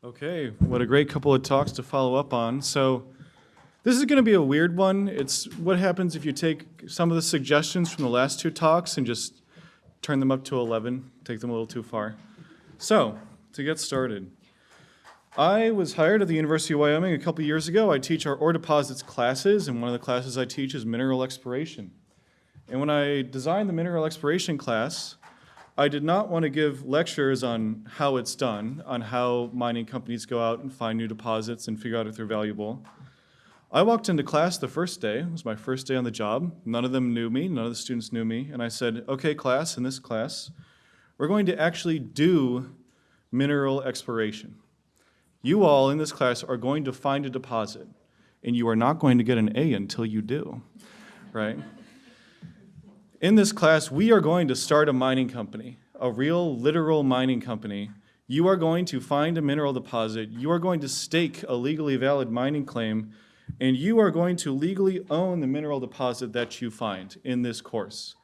Okay, what a great couple of talks to follow up on. So this is going to be a weird one. It's what happens if you take some of the suggestions from the last two talks and just turn them up to 11, take them a little too far. So, to get started, I was hired at the University of Wyoming a couple years ago. I teach our ore deposits classes, and one of the classes I teach is mineral exploration. And when I designed the mineral exploration class, I did not want to give lectures on how it's done, on how mining companies go out and find new deposits and figure out if they're valuable. I walked into class the first day. It was my first day on the job. None of them knew me. None of the students knew me. And I said, okay, class, in this class, we're going to actually do mineral exploration. You all in this class are going to find a deposit, and you are not going to get an A until you do, right? In this class, we are going to start a mining company, a real, literal mining company. You are going to find a mineral deposit. You are going to stake a legally valid mining claim, and you are going to legally own the mineral deposit that you find in this course.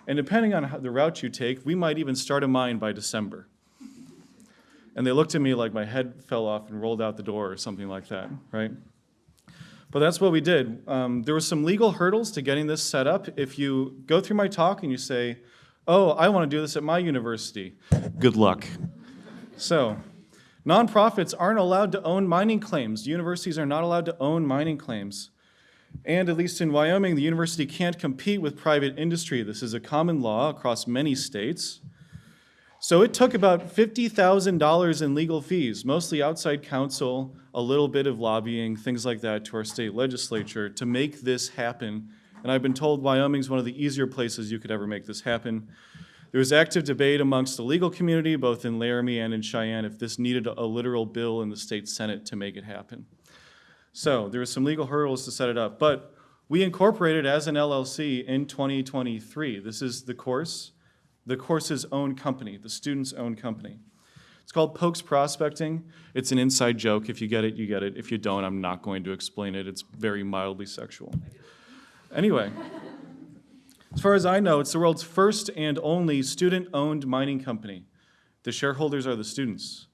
And depending on the route you take, we might even start a mine by December. And they looked at me like my head fell off and rolled out the door or something like that, right? But that's what we did. There were some legal hurdles to getting this set up. If you go through my talk and you say, oh, I want to do this at my university, good luck. So, nonprofits aren't allowed to own mining claims. Universities are not allowed to own mining claims. And at least in Wyoming, the university can't compete with private industry. This is a common law across many states. So it took about $50,000 in legal fees, mostly outside counsel, a little bit of lobbying, things like that, to our state legislature to make this happen. And I've been told Wyoming's one of the easier places you could ever make this happen. There was active debate amongst the legal community, both in Laramie and in Cheyenne, if this needed a literal bill in the state Senate to make it happen. So there were some legal hurdles to set it up, but we incorporated as an LLC in 2023. This is the course's own company, the student's own company. It's called Pokes Prospecting. It's an inside joke. If you get it, you get it. If you don't, I'm not going to explain it. It's very mildly sexual. Anyway, as far as I know, it's the world's first and only student-owned mining company. The shareholders are the students.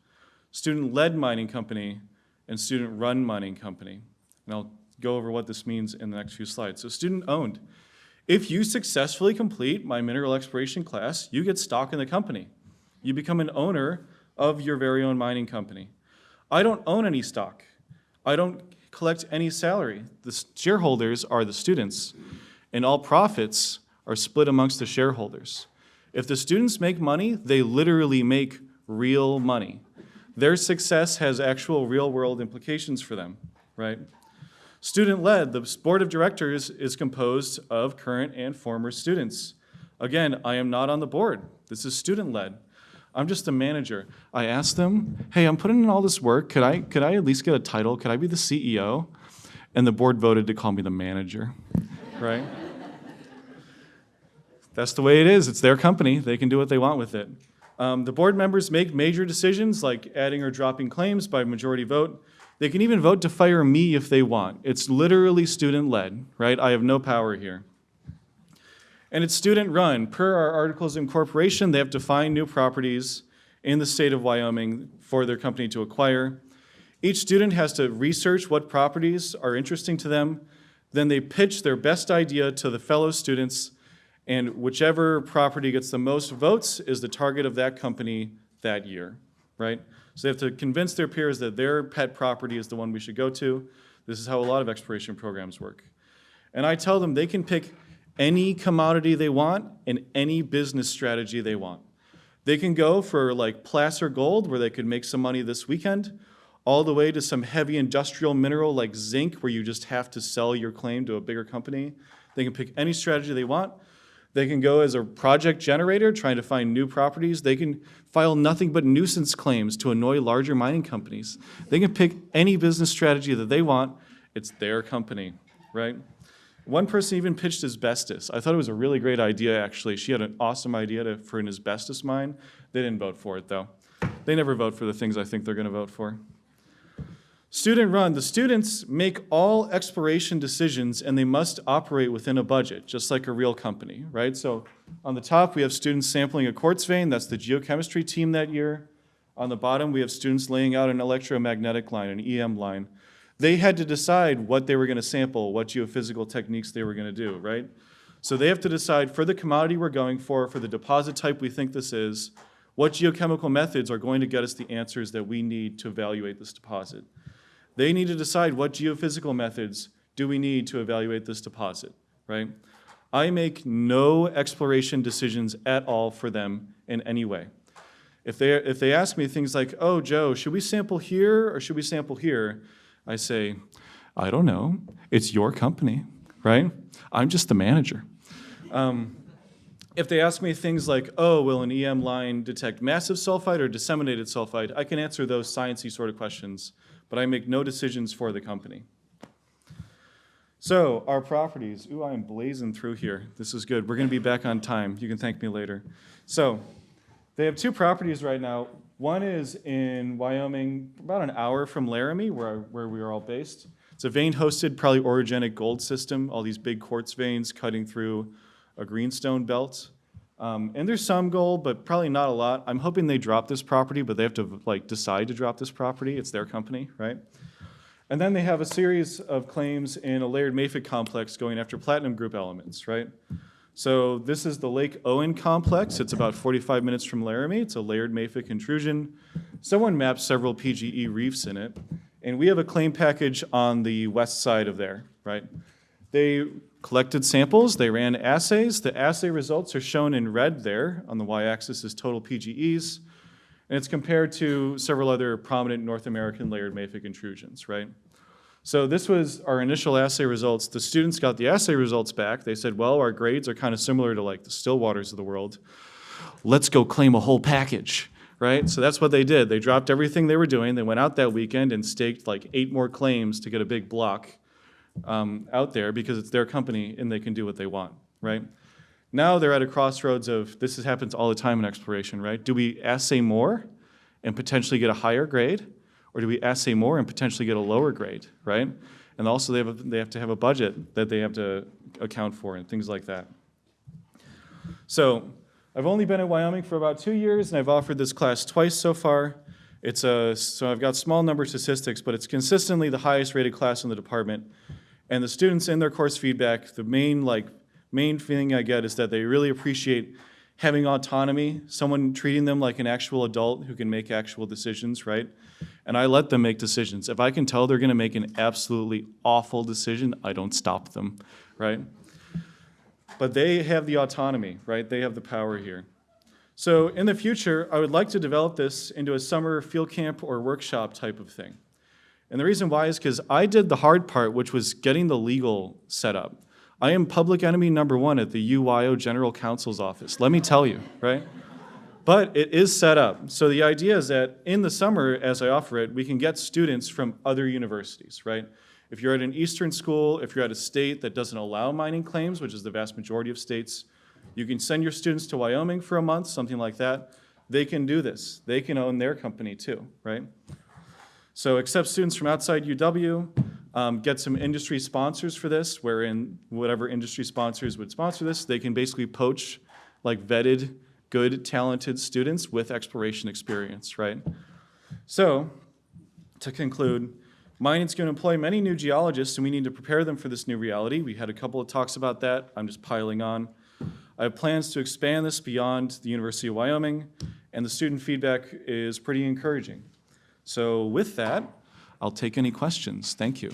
Student-led mining company and student-run mining company. And I'll go over what this means in the next few slides. So student-owned. If you successfully complete my mineral exploration class, you get stock in the company. You become an owner of your very own mining company. I don't own any stock. I don't collect any salary. The shareholders are the students, and all profits are split amongst the shareholders. If the students make money, they literally make real money. Their success has actual real-world implications for them, right? Student-led, the board of directors is composed of current and former students. Again, I am not on the board. This is student-led. I'm just the manager. I asked them, hey, I'm putting in all this work. Could I at least get a title? Could I be the CEO? And the board voted to call me the manager, right? That's the way it is. It's their company. They can do what they want with it. The board members make major decisions like adding or dropping claims by majority vote. They can even vote to fire me if they want. It's literally student-led, right? I have no power here. And it's student-run. Per our Articles of Incorporation, they have to find new properties in the state of Wyoming for their company to acquire. Each student has to research what properties are interesting to them. Then they pitch their best idea to the fellow students, and whichever property gets the most votes is the target of that company that year, right? So they have to convince their peers that their pet property is the one we should go to. This is how a lot of exploration programs work. And I tell them they can pick any commodity they want and any business strategy they want. They can go for like placer gold, where they could make some money this weekend, all the way to some heavy industrial mineral like zinc, where you just have to sell your claim to a bigger company. They can pick any strategy they want. They can go as a project generator trying to find new properties. They can file nothing but nuisance claims to annoy larger mining companies. They can pick any business strategy that they want. It's their company, right? One person even pitched asbestos. I thought it was a really great idea, actually. She had an awesome idea for an asbestos mine. They didn't vote for it, though. They never vote for the things I think they're going to vote for. Student run. The students make all exploration decisions, and they must operate within a budget, just like a real company, right? So on the top, we have students sampling a quartz vein. That's the geochemistry team that year. On the bottom, we have students laying out an electromagnetic line, an EM line. They had to decide what they were going to sample, what geophysical techniques they were going to do, right? So they have to decide for the commodity we're going for the deposit type we think this is, what geochemical methods are going to get us the answers that we need to evaluate this deposit. They need to decide what geophysical methods do we need to evaluate this deposit, right? I make no exploration decisions at all for them in any way. If they ask me things like, oh, Joe, should we sample here or should we sample here? I say, I don't know. It's your company, right? I'm just the manager. If they ask me things like, oh, will an EM line detect massive sulfide or disseminated sulfide? I can answer those sciencey sort of questions, but I make no decisions for the company. So our properties, ooh, I am blazing through here. This is good. We're going to be back on time. You can thank me later. So they have two properties right now. One is in Wyoming, about an hour from Laramie, where we are all based. It's a vein-hosted, probably orogenic gold system, all these big quartz veins cutting through a greenstone belt. And there's some gold, but probably not a lot. I'm hoping they drop this property, but they have to decide to drop this property. It's their company, right? And then they have a series of claims in a layered mafic complex going after platinum group elements, right? So this is the Lake Owen complex. It's about 45 minutes from Laramie. It's a layered mafic intrusion. Someone mapped several PGE reefs in it. And we have a claim package on the west side of there, right? They collected samples. They ran assays. The assay results are shown in red there. On the y-axis is total PGEs. And it's compared to several other prominent North American layered mafic intrusions, right? So this was our initial assay results. The students got the assay results back. They said, well, our grades are kind of similar to the Stillwaters of the world. Let's go claim a whole package, right? So that's what they did. They dropped everything they were doing. They went out that weekend and staked 8 more claims to get a big block out there because it's their company and they can do what they want, right? Now they're at a crossroads of, this happens all the time in exploration, right? Do we assay more and potentially get a higher grade? Or do we assay more and potentially get a lower grade, right? And also they have to have a budget that they have to account for and things like that. So I've only been at Wyoming for about 2 years, and I've offered this class twice so far. So I've got small number statistics, but it's consistently the highest rated class in the department. And the students in their course feedback, the main feeling I get is that they really appreciate having autonomy, someone treating them like an actual adult who can make actual decisions, right? And I let them make decisions. If I can tell they're going to make an absolutely awful decision, I don't stop them, right? But they have the autonomy, right? They have the power here. So in the future, I would like to develop this into a summer field camp or workshop type of thing. And the reason why is because I did the hard part, which was getting the legal set up. I am public enemy number 1 at the UYO General Counsel's office, let me tell you, right? But it is set up. So the idea is that in the summer, as I offer it, we can get students from other universities, right? If you're at an Eastern school, if you're at a state that doesn't allow mining claims, which is the vast majority of states, you can send your students to Wyoming for a month, something like that. They can do this. They can own their company too, right? So accept students from outside UW, get some industry sponsors for this, wherein whatever industry sponsors would sponsor this, they can basically poach vetted, good, talented students with exploration experience, right? So, to conclude, mining's going to employ many new geologists, and we need to prepare them for this new reality. We had a couple of talks about that. I'm just piling on. I have plans to expand this beyond the University of Wyoming, and the student feedback is pretty encouraging. So with that, I'll take any questions. Thank you.